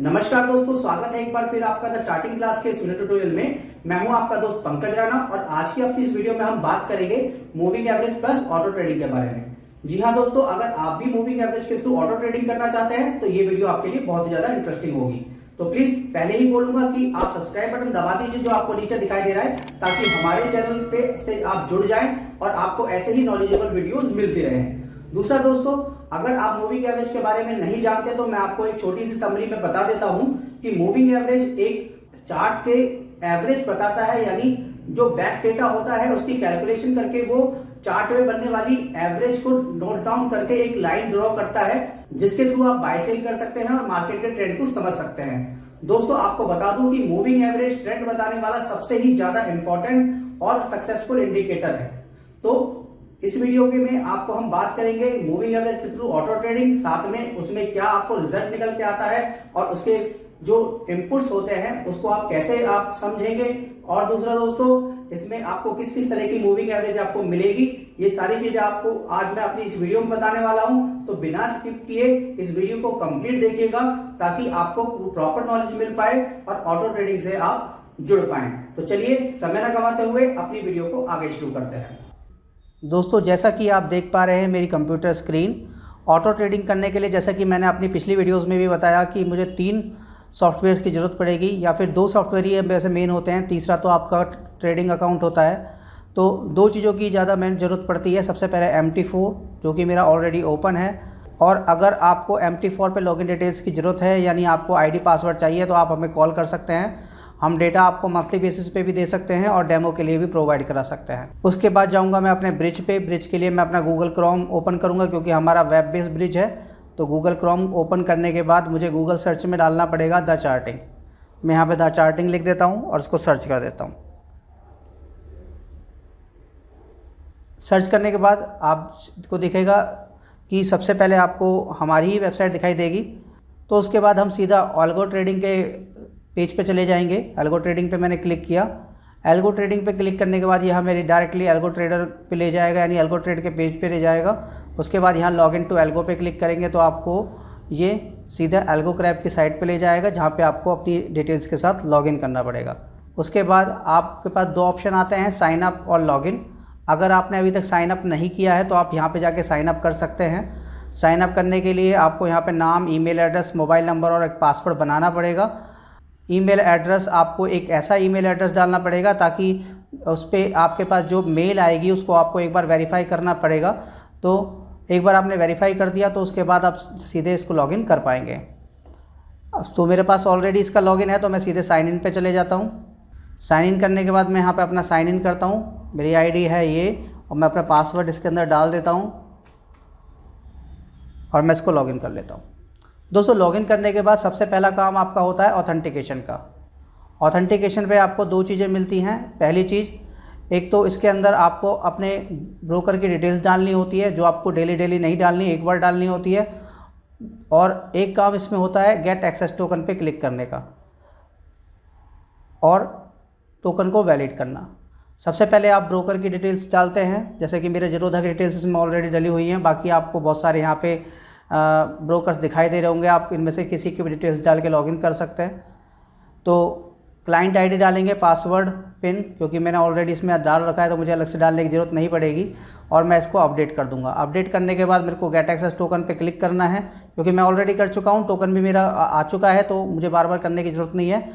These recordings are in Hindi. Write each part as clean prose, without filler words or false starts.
नमस्कार दोस्तों, स्वागत है एक बार फिर आपका द चार्टिंग क्लास के इस वीडियो ट्यूटोरियल में। मैं हूं आपका दोस्त पंकज राणा और आज की अपनी इस वीडियो में हम बात करेंगे moving average plus auto trading के बारे में। जी हां दोस्तों, अगर आप भी मूविंग एवरेज के थ्रू ऑटो ट्रेडिंग करना चाहते हैं तो ये वीडियो आपके लिए बहुत ही ज्यादा इंटरेस्टिंग होगी। तो प्लीज पहले ही बोलूंगा कि आप सब्सक्राइब बटन दबा दीजिए जो आपको नीचे दिखाई दे रहा है, ताकि हमारे चैनल पे से आप जुड़ जाएं और आपको ऐसे ही नॉलेजेबल वीडियोस मिलती रहें। दूसरा दोस्तों, अगर आप मूविंग एवरेज के बारे में नहीं जानते तो मैं आपको एक छोटी सी समरी में बता देता हूं कि मूविंग एवरेज एक चार्ट के एवरेज बताता है, यानी जो बैक डेटा होता है उसकी कैलकुलेशन करके वो चार्ट में बनने वाली एवरेज को नोट डाउन करके एक लाइन ड्रॉ करता है, जिसके थ्रू आप बाय सेल कर सकते हैं और मार्केट के ट्रेंड को समझ सकते हैं। दोस्तों आपको बता दूं कि मूविंग एवरेज ट्रेंड बताने वाला सबसे ही ज्यादा इंपॉर्टेंट और सक्सेसफुल इंडिकेटर है। तो इस वीडियो में आपको हम बात करेंगे मूविंग एवरेज के थ्रू ऑटो ट्रेडिंग, साथ में उसमें क्या आपको रिजल्ट निकल के आता है और उसके जो इनपुट्स होते हैं उसको आप कैसे आप समझेंगे, और दूसरा दोस्तों इसमें आपको किस किस तरह की मूविंग एवरेज आपको मिलेगी, ये सारी चीजें आपको आज मैं अपनी इस वीडियो में बताने वाला हूं। तो बिना स्किप किए इस वीडियो को कंप्लीट देखिएगा ताकि आपको प्रॉपर नॉलेज मिल पाए और ऑटो ट्रेडिंग से आप जुड़ पाए। तो चलिए समय न गंवाते हुए अपनी वीडियो को आगे शुरू करते हैं। दोस्तों जैसा कि आप देख पा रहे हैं मेरी कंप्यूटर स्क्रीन, ऑटो ट्रेडिंग करने के लिए जैसा कि मैंने अपनी पिछली वीडियोस में भी बताया कि मुझे 3 सॉफ्टवेयर्स की ज़रूरत पड़ेगी, या फिर 2 सॉफ्टवेयर ही वैसे मेन होते हैं, तीसरा तो आपका ट्रेडिंग अकाउंट होता है। तो 2 चीज़ों की ज़्यादा मेन ज़रूरत पड़ती है। सबसे पहले MT4 जो कि मेरा ऑलरेडी ओपन है, और अगर आपको MT4 पे लॉगिन डिटेल्स की ज़रूरत है, यानी आपको ID पासवर्ड चाहिए, तो आप हमें कॉल कर सकते हैं। हम डेटा आपको मंथली बेसिस पे भी दे सकते हैं और डेमो के लिए भी प्रोवाइड करा सकते हैं। उसके बाद जाऊंगा मैं अपने ब्रिज पे। ब्रिज के लिए मैं अपना गूगल क्रोम ओपन करूंगा क्योंकि हमारा वेब बेस्ड ब्रिज है। तो गूगल क्रोम ओपन करने के बाद मुझे गूगल सर्च में डालना पड़ेगा द चार्टिंग। मैं यहाँ पे द चार्टिंग लिख देता हूँ और इसको सर्च कर देता हूँ। सर्च करने के बाद आपको दिखेगा कि सबसे पहले आपको हमारी ही वेबसाइट दिखाई देगी। तो उसके बाद हम सीधा ऑल्गो ट्रेडिंग के पेज पे चले जाएंगे। एल्गो ट्रेडिंग पे मैंने क्लिक किया। एल्गो ट्रेडिंग पे क्लिक करने के बाद यह मेरी डायरेक्टली एल्गो ट्रेडर पे ले जाएगा, यानी एल्गो ट्रेड के पेज पे ले जाएगा। उसके बाद यहाँ लॉगिन टू एल्गो पे क्लिक करेंगे तो आपको ये सीधा एल्गो क्रैब की साइट पे ले जाएगा, जहाँ पे आपको अपनी डिटेल्स के साथ लॉगिन करना पड़ेगा। उसके बाद आपके पास 2 ऑप्शन आते हैं, साइन अप और लॉगिन। अगर आपने अभी तक साइन अप नहीं किया है तो आप यहाँ पर जाके साइन अप कर सकते हैं। साइन अप करने के लिए आपको यहाँ पर नाम, ईमेल एड्रेस, मोबाइल नंबर और एक पासवर्ड बनाना पड़ेगा। ईमेल एड्रेस आपको एक ऐसा ईमेल एड्रेस डालना पड़ेगा ताकि उस पर आपके पास जो मेल आएगी उसको आपको एक बार वेरीफाई करना पड़ेगा। तो एक बार आपने वेरीफाई कर दिया तो उसके बाद आप सीधे इसको लॉगिन कर पाएंगे। तो मेरे पास ऑलरेडी इसका लॉगिन है, तो मैं सीधे साइन इन पे चले जाता हूँ। साइन इन करने के बाद मैं यहाँ पे अपना साइन इन करता हूँ। मेरी ID है ये, और मैं अपना पासवर्ड इसके अंदर डाल देता हूँ और मैं इसको लॉगिन कर लेता हूँ। दोस्तों लॉगिन करने के बाद सबसे पहला काम आपका होता है ऑथेंटिकेशन का। ऑथेंटिकेशन पे आपको 2 चीज़ें मिलती हैं। पहली चीज़, एक तो इसके अंदर आपको अपने ब्रोकर की डिटेल्स डालनी होती है, जो आपको डेली नहीं डालनी, एक बार डालनी होती है। और एक काम इसमें होता है गेट एक्सेस टोकन पे क्लिक करने का और टोकन को वैलिड करना। सबसे पहले आप ब्रोकर की डिटेल्स डालते हैं, जैसे कि मेरे जीरोधा की डिटेल्स इसमें ऑलरेडी डली हुई हैं। बाकी आपको बहुत सारे यहाँ पे ब्रोकर्स दिखाई दे रहे होंगे, आप इनमें से किसी की भी डिटेल्स डाल के लॉगिन कर सकते हैं। तो क्लाइंट ID डालेंगे, पासवर्ड, पिन, क्योंकि मैंने ऑलरेडी इसमें डाल रखा है तो मुझे अलग से डालने की ज़रूरत नहीं पड़ेगी, और मैं इसको अपडेट कर दूंगा। अपडेट करने के बाद मेरे को गेट एक्सेस टोकन पे क्लिक करना है, क्योंकि मैं ऑलरेडी कर चुका हूँ, टोकन भी मेरा आ चुका है, तो मुझे बार बार करने की ज़रूरत नहीं है।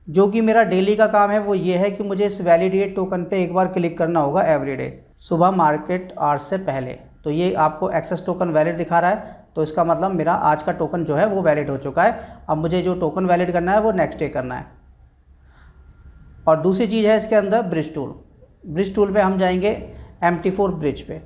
जो कि मेरा डेली का काम है वो ये है कि मुझे इस वैलिडेट टोकन पर एक बार क्लिक करना होगा एवरीडे, सुबह मार्केट आवर्स से पहले। तो ये आपको एक्सेस टोकन वैलिड दिखा रहा है, तो इसका मतलब मेरा आज का टोकन जो है वो वैलिड हो चुका है। अब मुझे जो टोकन वैलिड करना है वो नेक्स्ट डे करना है। और दूसरी चीज़ है इसके अंदर ब्रिज टूल। ब्रिज टूल पे हम जाएंगे MT4 ब्रिज पे।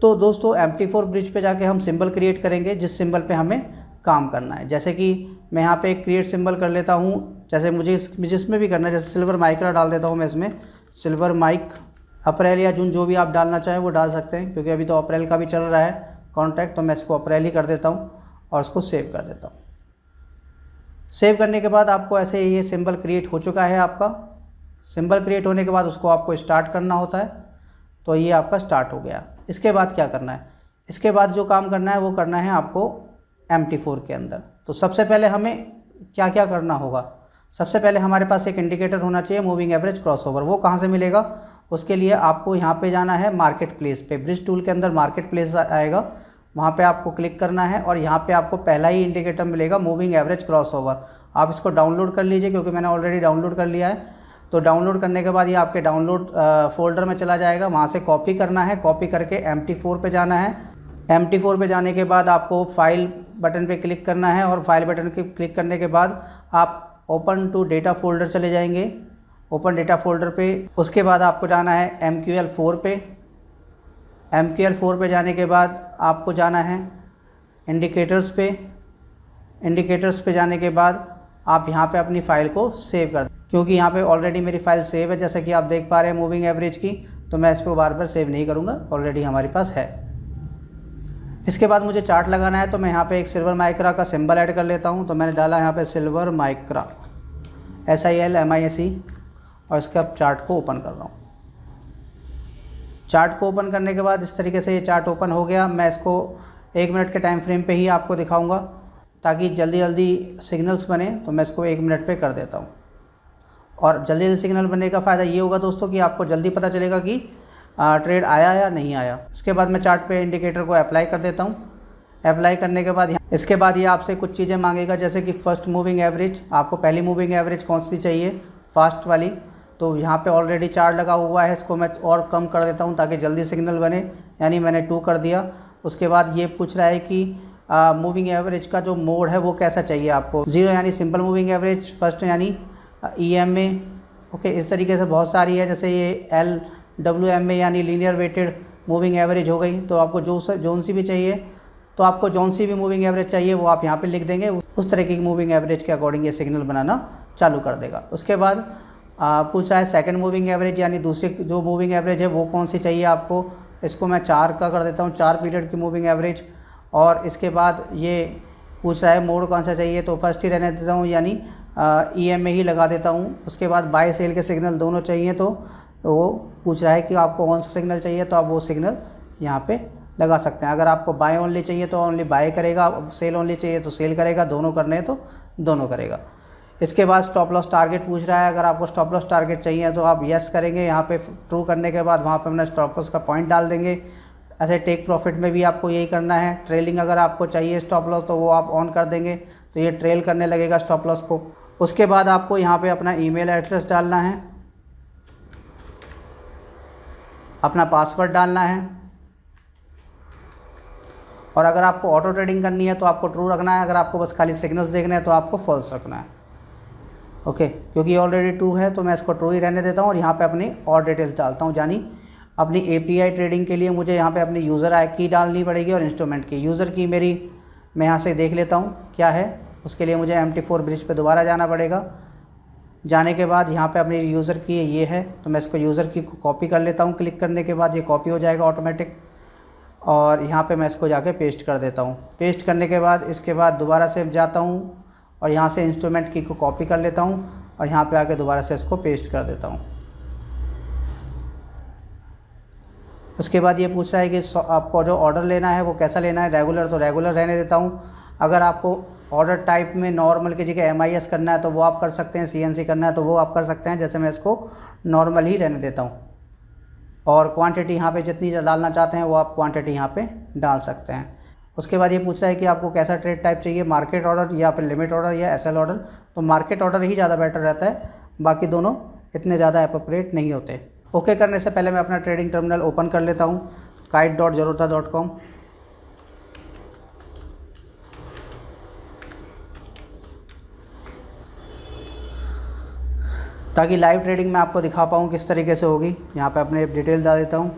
तो दोस्तों MT4 ब्रिज पे जाके हम सिंबल क्रिएट करेंगे जिस सिंबल पे हमें काम करना है। जैसे कि मैं यहाँ पे एक क्रिएट सिंबल कर लेता हूँ, जैसे मुझे जिसमें भी करना है, जैसे सिल्वर माइक्रा डाल देता हूँ मैं इसमें, सिल्वर माइक। अप्रैल या जून जो भी आप डालना चाहें वो डाल सकते हैं, क्योंकि अभी तो अप्रैल का भी चल रहा है कॉन्ट्रैक्ट, तो मैं इसको अप्रैल ही कर देता हूँ और इसको सेव कर देता हूँ। सेव करने के बाद आपको ऐसे ये सिंबल क्रिएट हो चुका है। आपका सिंबल क्रिएट होने के बाद उसको आपको स्टार्ट करना होता है, तो ये आपका स्टार्ट हो गया। इसके बाद क्या करना है? इसके बाद जो काम करना है वो करना है आपको MT4 के अंदर। तो सबसे पहले हमें क्या क्या करना होगा। सबसे पहले हमारे पास एक इंडिकेटर होना चाहिए मूविंग एवरेज क्रॉसओवर। वो कहाँ से मिलेगा? उसके लिए आपको यहाँ पे जाना है मार्केट प्लेस पे। ब्रिज टूल के अंदर मार्केट प्लेस आएगा, वहाँ पे आपको क्लिक करना है और यहाँ पे आपको पहला ही इंडिकेटर मिलेगा मूविंग एवरेज क्रॉसओवर। आप इसको डाउनलोड कर लीजिए क्योंकि मैंने ऑलरेडी डाउनलोड कर लिया है। तो डाउनलोड करने के बाद ये आपके डाउनलोड फोल्डर में चला जाएगा, वहाँ से कॉपी करना है। कॉपी करके MT4 पे जाना है। MT4 पे जाने के बाद आपको फाइल बटन पे क्लिक करना है और फाइल बटन पे क्लिक करने के बाद आप ओपन टू डेटा फोल्डर चले जाएंगे, ओपन डेटा फोल्डर पे। उसके बाद आपको जाना है MQL4 पे। MQL4 पे जाने के बाद आपको जाना है इंडिकेटर्स पे। इंडिकेटर्स पे जाने के बाद आप यहाँ पे अपनी फ़ाइल को सेव कर, क्योंकि यहाँ पे ऑलरेडी मेरी फ़ाइल सेव है जैसा कि आप देख पा रहे हैं मूविंग एवरेज की, तो मैं इसको बार बार सेव नहीं करूँगा, ऑलरेडी हमारे पास है। इसके बाद मुझे चार्ट लगाना है, तो मैं यहाँ पे एक सिल्वर माइक्रा का सिंबल ऐड कर लेता हूँ। तो मैंने डाला यहाँ पे सिल्वर माइक्रा SILMISE और इसके अब चार्ट को ओपन कर रहा हूँ। चार्ट को ओपन करने के बाद इस तरीके से ये चार्ट ओपन हो गया। मैं इसको 1 मिनट के टाइम फ्रेम पे ही आपको दिखाऊंगा ताकि जल्दी जल्दी सिग्नल्स बने, तो मैं इसको 1 मिनट पे कर देता हूँ। और जल्दी जल्दी सिग्नल बनने का फ़ायदा ये होगा दोस्तों कि आपको जल्दी पता चलेगा कि ट्रेड आया या नहीं आया। इसके बाद मैं चार्ट पे इंडिकेटर को अप्लाई कर देता हूँ। अप्लाई करने के बाद इसके बाद ये आपसे कुछ चीज़ें मांगेगा, जैसे कि फ़र्स्ट मूविंग एवरेज। आपको पहली मूविंग एवरेज कौन सी चाहिए? फास्ट वाली। तो यहाँ पे ऑलरेडी चार्ट लगा हुआ है, इसको मैं और कम कर देता हूँ ताकि जल्दी सिग्नल बने, यानी मैंने 2 कर दिया। उसके बाद ये पूछ रहा है कि मूविंग एवरेज का जो मोड है वो कैसा चाहिए आपको? 0 यानी सिंपल मूविंग एवरेज, फर्स्ट यानी EMA। ओके, इस तरीके से बहुत सारी है, जैसे ये LWMA यानी लीनियर वेटेड मूविंग एवरेज हो गई। तो आपको जोन सी भी चाहिए, तो आपको जौन सी भी मूविंग एवरेज चाहिए वो आप यहाँ पे लिख देंगे। उस तरह की मूविंग एवरेज के अकॉर्डिंग ये सिग्नल बनाना चालू कर देगा। उसके बाद पूछ रहा है सेकंड मूविंग एवरेज, यानी दूसरी जो मूविंग एवरेज है वो कौन सी चाहिए आपको? इसको मैं 4 का कर देता हूँ, 4 पीरियड की मूविंग एवरेज। और इसके बाद ये पूछ रहा है मोड कौन सा चाहिए, तो फर्स्ट ही रहने देता हूँ, यानी EMA ही लगा देता हूँ। उसके बाद बाय सेल के सिग्नल दोनों चाहिए, तो वो पूछ रहा है कि आपको कौन सा सिग्नल चाहिए, तो आप वो सिग्नल यहाँ पे लगा सकते हैं। अगर आपको बाय ओनली चाहिए तो ओनली बाय करेगा, सेल ओनली चाहिए तो सेल करेगा, दोनों करने हैं तो दोनों करेगा। इसके बाद स्टॉप लॉस टारगेट पूछ रहा है। अगर आपको स्टॉप लॉस टारगेट चाहिए तो आप यस करेंगे। यहाँ पे ट्रू करने के बाद वहाँ पे अपना स्टॉप लॉस का पॉइंट डाल देंगे। ऐसे टेक प्रॉफिट में भी आपको यही करना है। ट्रेलिंग अगर आपको चाहिए स्टॉप लॉस तो वो आप ऑन कर देंगे, तो ये ट्रेल करने लगेगा स्टॉप लॉस को। उसके बाद आपको यहाँ पे अपना ईमेल एड्रेस डालना है, अपना पासवर्ड डालना है, और अगर आपको ऑटो ट्रेडिंग करनी है तो आपको ट्रू रखना है। अगर आपको बस खाली सिग्नल्स देखने हैं तो आपको फॉल्स रखना है। ओके, क्योंकि ऑलरेडी ट्रू है तो मैं इसको ट्रू ही रहने देता हूँ और यहाँ पे अपनी और डिटेल्स डालता हूँ। यानी अपनी API ट्रेडिंग के लिए मुझे यहाँ पे अपनी यूज़र की डालनी पड़ेगी और इंस्ट्रूमेंट की। यूज़र की मेरी मैं यहाँ से देख लेता हूँ क्या है। उसके लिए मुझे MT4 ब्रिज पे दोबारा जाना पड़ेगा। जाने के बाद यहाँ पे अपनी यूज़र की ये है, तो मैं इसको यूज़र की कॉपी कर लेता हूँ। क्लिक करने के बाद ये कॉपी हो जाएगा ऑटोमेटिक, और यहाँ पे मैं इसको जाके पेस्ट कर देता हूँ। पेस्ट करने के बाद इसके बाद दोबारा से जाता हूँ और यहाँ से इंस्ट्रूमेंट की को कॉपी कर लेता हूँ और यहाँ पे आके दोबारा से इसको पेस्ट कर देता हूँ। उसके बाद ये पूछ रहा है कि आपको जो ऑर्डर लेना है वो कैसा लेना है, रेगुलर तो रेगुलर रहने देता हूँ। अगर आपको ऑर्डर टाइप में नॉर्मल की जगह MIS करना है तो वो आप कर सकते हैं, CNC करना है तो वो आप कर सकते हैं। जैसे मैं इसको नॉर्मल ही रहने देता हूँ, और क्वांटिटी यहाँ पे जितनी डालना चाहते हैं वो आप क्वांटिटी यहाँ पे डाल सकते हैं। उसके बाद ये पूछ रहा है कि आपको कैसा ट्रेड टाइप चाहिए, मार्केट ऑर्डर या फिर लिमिट ऑर्डर या SL ऑर्डर। तो मार्केट ऑर्डर ही ज़्यादा बेटर रहता है, बाकी दोनों इतने ज़्यादा एप्रोप्रिएट नहीं होते। ओके करने से पहले मैं अपना ट्रेडिंग टर्मिनल ओपन कर लेता हूँ, kite.zerodha.com। ताकि लाइव ट्रेडिंग में आपको दिखा पाऊँ किस तरीके से होगी। यहाँ पे अपने डिटेल डाल देता हूँ,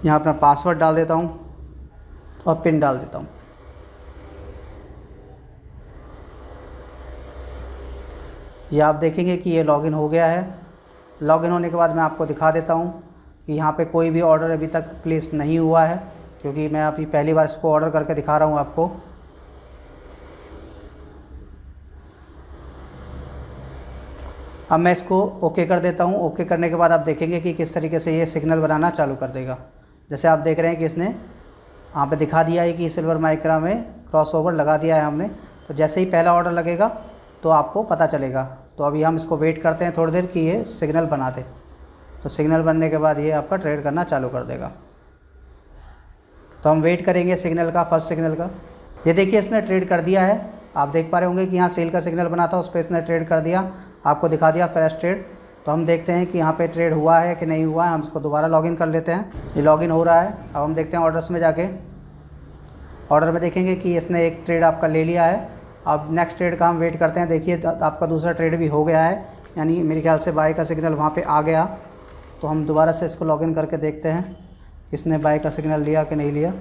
यहाँ अपना पासवर्ड डाल देता हूँ और पिन डाल देता हूँ। ये आप देखेंगे कि ये लॉगिन हो गया है। लॉगिन होने के बाद मैं आपको दिखा देता हूँ कि यहाँ पे कोई भी ऑर्डर अभी तक प्लेस नहीं हुआ है, क्योंकि मैं अभी पहली बार इसको ऑर्डर करके दिखा रहा हूँ आपको। अब मैं इसको ओके कर देता हूँ। ओके करने के बाद आप देखेंगे कि किस तरीके से ये सिग्नल बनाना चालू कर देगा। जैसे आप देख रहे हैं कि इसने यहाँ पे दिखा दिया है कि सिल्वर माइक्रा में क्रॉसओवर लगा दिया है हमने। तो जैसे ही पहला ऑर्डर लगेगा तो आपको पता चलेगा। तो अभी हम इसको वेट करते हैं थोड़ी देर कि ये सिग्नल बना दे। तो सिग्नल बनने के बाद ये आपका ट्रेड करना चालू कर देगा। तो हम वेट करेंगे सिग्नल का, फर्स्ट सिग्नल का। ये देखिए इसने ट्रेड कर दिया है। आप देख पा रहे होंगे कि यहाँ सेल का सिग्नल बना था, उस पर इसने ट्रेड कर दिया, आपको दिखा दिया फ्रेश ट्रेड। तो हम देखते हैं कि यहाँ पे ट्रेड हुआ है कि नहीं हुआ है। हम इसको दोबारा लॉगिन कर लेते हैं। ये लॉगिन हो रहा है। अब हम देखते हैं ऑर्डर्स में जाके, ऑर्डर में देखेंगे कि इसने एक ट्रेड आपका ले लिया है। अब नेक्स्ट ट्रेड का हम वेट करते हैं। देखिए आपका दूसरा ट्रेड भी हो गया है, यानी मेरे ख्याल से बाय का सिग्नल वहाँ पे आ गया। तो हम दोबारा से इसको लॉगिन करके देखते हैं इसने बाय का सिग्नल लिया कि नहीं लिया।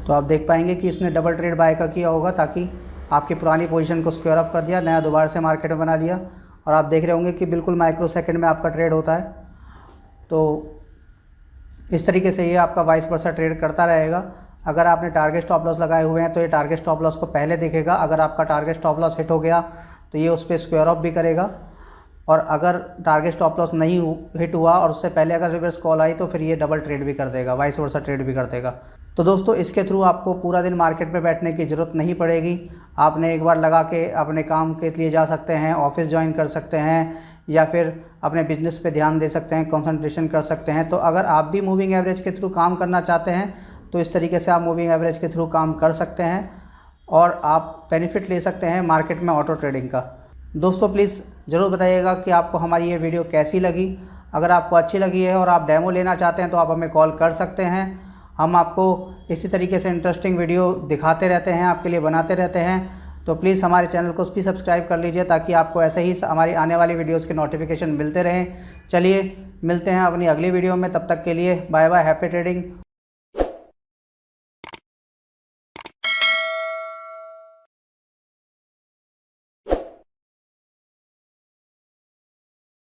तो आप देख पाएंगे कि इसने डबल ट्रेड बाय का किया होगा, ताकि आपकी पुरानी पोजीशन को स्क्वायर अप कर दिया, नया दोबारा से मार्केट में बना दिया। और आप देख रहे होंगे कि बिल्कुल माइक्रो सेकंड में आपका ट्रेड होता है। तो इस तरीके से ये आपका वाइस वर्सा ट्रेड करता रहेगा। अगर आपने टारगेट स्टॉप लॉस लगाए हुए हैं तो ये टारगेट स्टॉप लॉस को पहले दिखेगा। अगर आपका टारगेट स्टॉप लॉस हिट हो गया तो ये उस पर स्क्वायर ऑफ भी करेगा। और अगर टारगेट स्टॉप लॉस नहीं हिट हुआ और उससे पहले अगर रिवर्स कॉल आई तो फिर ये डबल ट्रेड भी कर देगा, वाइस वर्सा ट्रेड भी कर देगा। तो दोस्तों इसके थ्रू आपको पूरा दिन मार्केट में बैठने की ज़रूरत नहीं पड़ेगी। आपने एक बार लगा के अपने काम के लिए जा सकते हैं, ऑफिस ज्वाइन कर सकते हैं, या फिर अपने बिजनेस पे ध्यान दे सकते हैं, कंसंट्रेशन कर सकते हैं। तो अगर आप भी मूविंग एवरेज के थ्रू काम करना चाहते हैं तो इस तरीके से आप मूविंग एवरेज के थ्रू काम कर सकते हैं और आप बेनिफिट ले सकते हैं मार्केट में ऑटो ट्रेडिंग का। दोस्तों प्लीज़ ज़रूर बताइएगा कि आपको हमारी ये वीडियो कैसी लगी। अगर आपको अच्छी लगी है और आप डेमो लेना चाहते हैं तो आप हमें कॉल कर सकते हैं। हम आपको इसी तरीके से इंटरेस्टिंग वीडियो दिखाते रहते हैं, आपके लिए बनाते रहते हैं। तो प्लीज़ हमारे चैनल को भी सब्सक्राइब कर लीजिए, ताकि आपको ऐसे ही हमारी आने वाली वीडियोज़ के नोटिफिकेशन मिलते रहें। चलिए मिलते हैं अपनी अगली वीडियो में, तब तक के लिए बाय बाय, हैप्पी ट्रेडिंग।